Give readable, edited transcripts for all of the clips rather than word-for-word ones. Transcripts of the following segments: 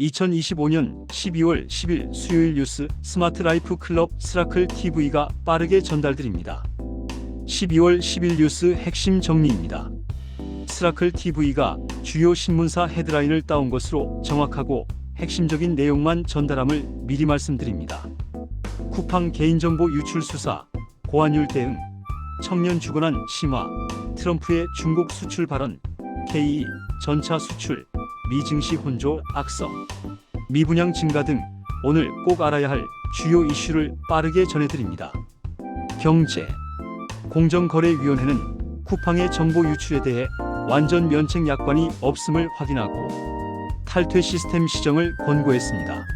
2025년 12월 10일 수요일 뉴스 스마트 라이프 클럽 스라클 TV가 빠르게 전달드립니다. 12월 10일 뉴스 핵심 정리입니다. 스라클 TV가 주요 신문사 헤드라인을 따온 것으로 정확하고 핵심적인 내용만 전달함을 미리 말씀드립니다. 쿠팡 개인정보 유출 수사, 고환율 대응, 청년 주거난 심화, 트럼프의 중국 수출 발언, KE 전차 수출, 미증시 혼조 악성, 미분양 증가 등 오늘 꼭 알아야 할 주요 이슈를 빠르게 전해드립니다. 경제, 공정거래위원회는 쿠팡의 정보 유출에 대해 완전 면책 약관이 없음을 확인하고 탈퇴 시스템 시정을 권고했습니다.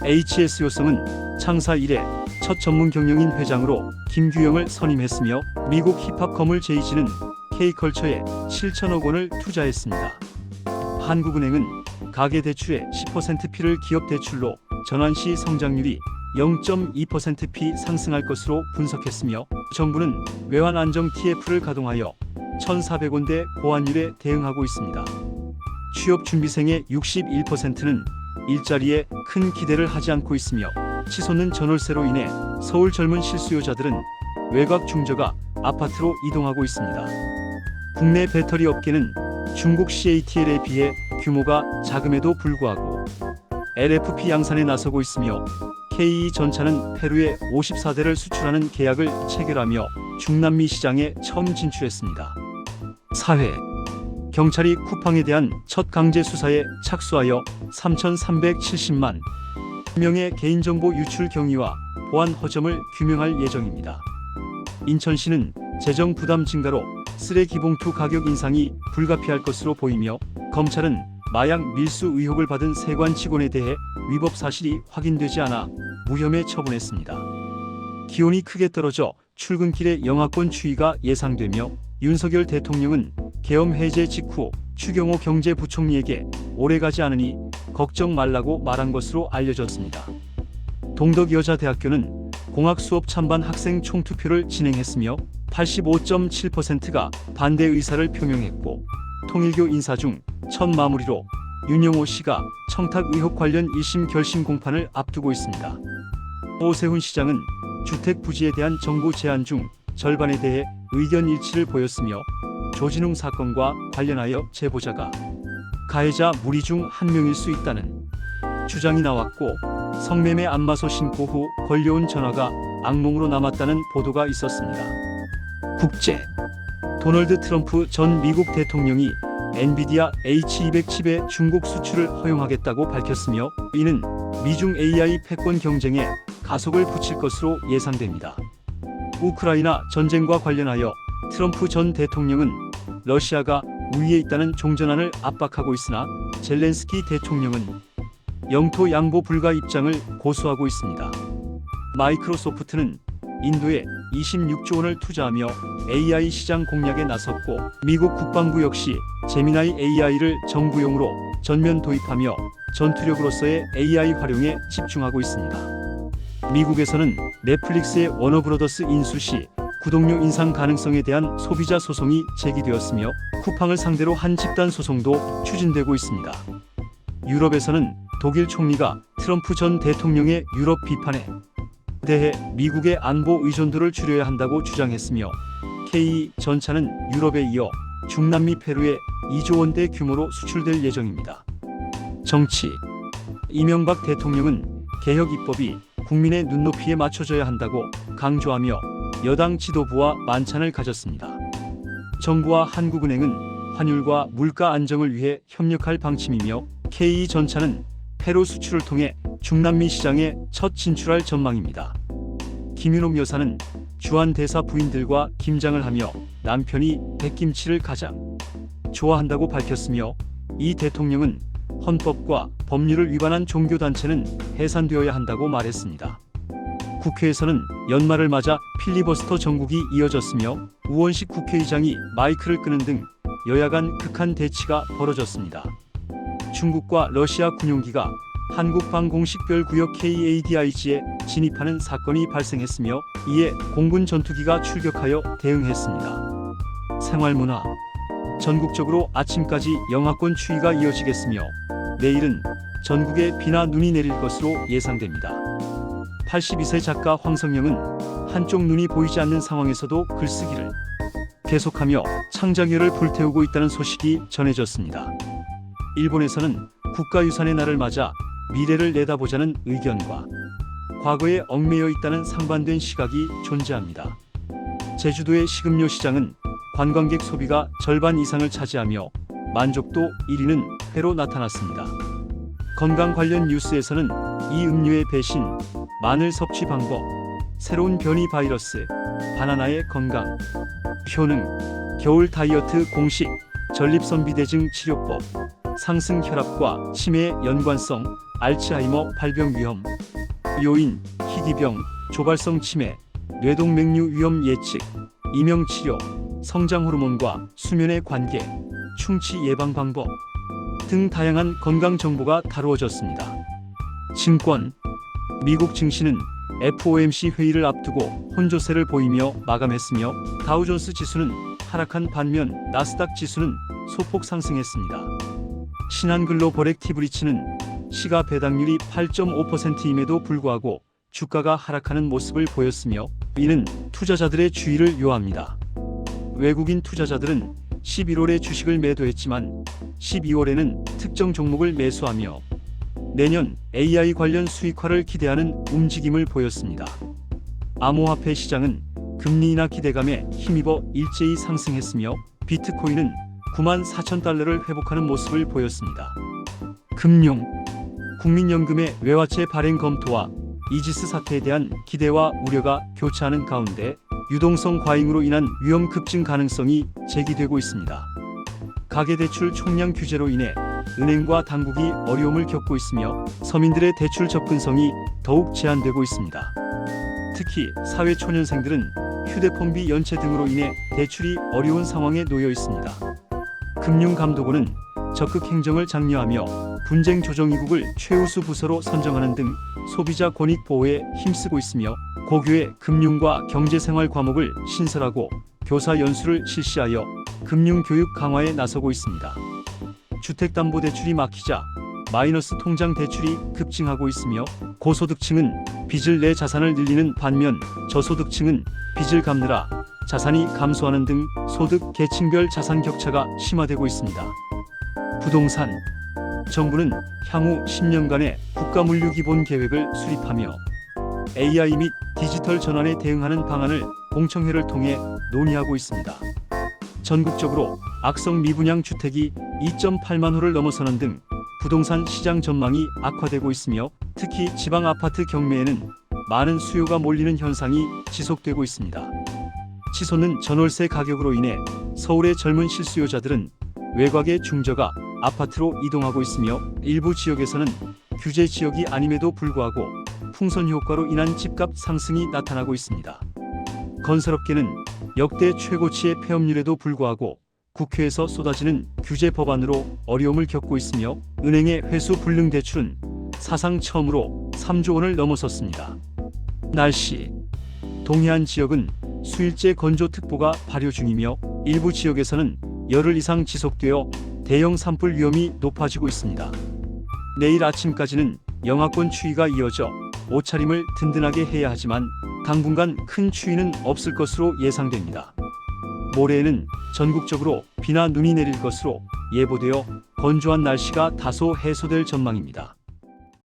HS 요성은 창사 이래 첫 전문 경영인 회장으로 김규영을 선임했으며 미국 힙합 거물 제이지는 K컬처에 7천억 원을 투자했습니다. 한국은행은 가계대출의 10% 피를 기업대출로 전환 시 성장률이 0.2%p 상승할 것으로 분석했으며 정부는 외환안정 TF를 가동하여 1,400원대 고환율에 대응하고 있습니다. 취업준비생의 61%는 일자리에 큰 기대를 하지 않고 있으며 치솟는 전월세로 인해 서울 젊은 실수요자들은 외곽 중저가 아파트로 이동하고 있습니다. 국내 배터리 업계는 중국 CATL에 비해 규모가 작음에도 불구하고 LFP 양산에 나서고 있으며 KE 전차는 페루에 54대를 수출하는 계약을 체결하며 중남미 시장에 처음 진출했습니다. 사회, 경찰이 쿠팡에 대한 첫 강제 수사에 착수하여 3,370만 명의 개인정보 유출 경위와 보안 허점을 규명할 예정입니다. 인천시는 재정 부담 증가로 쓰레기 봉투 가격 인상이 불가피할 것으로 보이며 검찰은 마약 밀수 의혹을 받은 세관 직원에 대해 위법 사실이 확인되지 않아 무혐의 처분했습니다. 기온이 크게 떨어져 출근길에 영하권 추위가 예상되며 윤석열 대통령은 계엄 해제 직후 추경호 경제부총리에게 오래가지 않으니 걱정 말라고 말한 것으로 알려졌습니다. 동덕여자대학교는 공학 수업 찬반 학생 총투표를 진행했으며 85.7%가 반대 의사를 표명했고 통일교 인사 중 첫 마무리로 윤영호 씨가 청탁 의혹 관련 1심 결심 공판을 앞두고 있습니다. 오세훈 시장은 주택 부지에 대한 정부 제안 중 절반에 대해 의견 일치를 보였으며 조진웅 사건과 관련하여 제보자가 가해자 무리 중 한 명일 수 있다는 주장이 나왔고 성매매 안마소 신고 후 걸려온 전화가 악몽으로 남았다는 보도가 있었습니다. 국제, 도널드 트럼프 전 미국 대통령이 엔비디아 H200 칩의 중국 수출을 허용하겠다고 밝혔으며 이는 미중 AI 패권 경쟁에 가속을 붙일 것으로 예상됩니다. 우크라이나 전쟁과 관련하여 트럼프 전 대통령은 러시아가 우위에 있다는 종전안을 압박하고 있으나 젤렌스키 대통령은 영토 양보 불가 입장을 고수하고 있습니다. 마이크로소프트는 인도에 26조 원을 투자하며 AI 시장 공략에 나섰고 미국 국방부 역시 제미나이 AI를 정부용으로 전면 도입하며 전투력으로서의 AI 활용에 집중하고 있습니다. 미국에서는 넷플릭스의 워너브로더스 인수 시 구독료 인상 가능성에 대한 소비자 소송이 제기되었으며 쿠팡을 상대로 한 집단 소송도 추진되고 있습니다. 유럽에서는 독일 총리가 트럼프 전 대통령의 유럽 비판에 대해 미국의 안보 의존도를 줄여야 한다고 주장했으며 KE 전차는 유럽에 이어 중남미 페루에 2조 원대 규모로 수출될 예정입니다. 정치, 이명박 대통령은 개혁 입법이 국민의 눈높이에 맞춰져야 한다고 강조하며 여당 지도부와 만찬을 가졌습니다. 정부와 한국은행은 환율과 물가 안정을 위해 협력할 방침이며 KE 전차는 페루 수출을 통해 중남미 시장에 첫 진출할 전망입니다. 김윤옥 여사는 주한 대사 부인들과 김장을 하며 남편이 백김치를 가장 좋아한다고 밝혔으며 이 대통령은 헌법과 법률을 위반한 종교단체는 해산되어야 한다고 말했습니다. 국회에서는 연말을 맞아 필리버스터 전국이 이어졌으며 우원식 국회의장이 마이크를 끄는 등 여야 간 극한 대치가 벌어졌습니다. 중국과 러시아 군용기가 한국 방공식별 구역 KADIG에 진입하는 사건이 발생했으며 이에 공군 전투기가 출격하여 대응했습니다. 생활문화, 전국적으로 아침까지 영하권 추위가 이어지겠으며 내일은 전국에 비나 눈이 내릴 것으로 예상됩니다. 82세 작가 황성영은 한쪽 눈이 보이지 않는 상황에서도 글쓰기를 계속하며 창작열을 불태우고 있다는 소식이 전해졌습니다. 일본에서는 국가유산의 날을 맞아 미래를 내다보자는 의견과 과거에 얽매여 있다는 상반된 시각이 존재합니다. 제주도의 식음료 시장은 관광객 소비가 절반 이상을 차지하며 만족도 1위는 회로 나타났습니다. 건강 관련 뉴스에서는 이 음료의 배신, 마늘 섭취 방법, 새로운 변이 바이러스, 바나나의 건강, 효능, 겨울 다이어트 공식, 전립선비대증 치료법, 상승 혈압과 치매의 연관성, 알츠하이머 발병 위험, 요인, 희귀병, 조발성 치매, 뇌동맥류 위험 예측, 이명 치료, 성장 호르몬과 수면의 관계, 충치 예방 방법 등 다양한 건강 정보가 다루어졌습니다. 증권, 미국 증시는 FOMC 회의를 앞두고 혼조세를 보이며 마감했으며 다우존스 지수는 하락한 반면 나스닥 지수는 소폭 상승했습니다. 신한글로벌 액티브리츠는 시가 배당률이 8.5%임에도 불구하고 주가가 하락하는 모습을 보였으며 이는 투자자들의 주의를 요합니다. 외국인 투자자들은 11월에 주식을 매도했지만 12월에는 특정 종목을 매수하며 내년 AI 관련 수익화를 기대하는 움직임을 보였습니다. 암호화폐 시장은 금리 인하 기대감에 힘입어 일제히 상승했으며 비트코인은 94,000달러를 회복하는 모습을 보였습니다. 금융, 국민연금의 외화채 발행 검토와 이지스 사태에 대한 기대와 우려가 교차하는 가운데 유동성 과잉으로 인한 위험 급증 가능성이 제기되고 있습니다. 가계대출 총량 규제로 인해 은행과 당국이 어려움을 겪고 있으며 서민들의 대출 접근성이 더욱 제한되고 있습니다. 특히 사회초년생들은 휴대폰비 연체 등으로 인해 대출이 어려운 상황에 놓여 있습니다. 금융감독원은 적극 행정을 장려하며 분쟁 조정이국을 최우수 부서로 선정하는 등 소비자 권익 보호에 힘쓰고 있으며 고교의 금융과 경제생활 과목을 신설하고 교사 연수를 실시하여 금융교육 강화에 나서고 있습니다. 주택담보대출이 막히자 마이너스 통장 대출이 급증하고 있으며 고소득층은 빚을 내 자산을 늘리는 반면 저소득층은 빚을 갚느라 자산이 감소하는 등 소득 계층별 자산 격차가 심화되고 있습니다. 부동산, 정부는 향후 10년간의 국가물류기본계획을 수립하며 AI 및 디지털 전환에 대응하는 방안을 공청회를 통해 논의하고 있습니다. 전국적으로 악성 미분양 주택이 2.8만 호를 넘어서는 등 부동산 시장 전망이 악화되고 있으며 특히 지방 아파트 경매에는 많은 수요가 몰리는 현상이 지속되고 있습니다. 치솟는 전월세 가격으로 인해 서울의 젊은 실수요자들은 외곽의 중저가 아파트로 이동하고 있으며 일부 지역에서는 규제 지역이 아님에도 불구하고 풍선 효과로 인한 집값 상승이 나타나고 있습니다. 건설업계는 역대 최고치의 폐업률에도 불구하고 국회에서 쏟아지는 규제 법안으로 어려움을 겪고 있으며 은행의 회수 불능 대출은 사상 처음으로 3조 원을 넘어섰습니다. 날씨, 동해안 지역은 수일째 건조특보가 발효 중이며 일부 지역에서는 열흘 이상 지속되어 대형 산불 위험이 높아지고 있습니다. 내일 아침까지는 영하권 추위가 이어져 옷차림을 든든하게 해야 하지만 당분간 큰 추위는 없을 것으로 예상됩니다. 모레에는 전국적으로 비나 눈이 내릴 것으로 예보되어 건조한 날씨가 다소 해소될 전망입니다.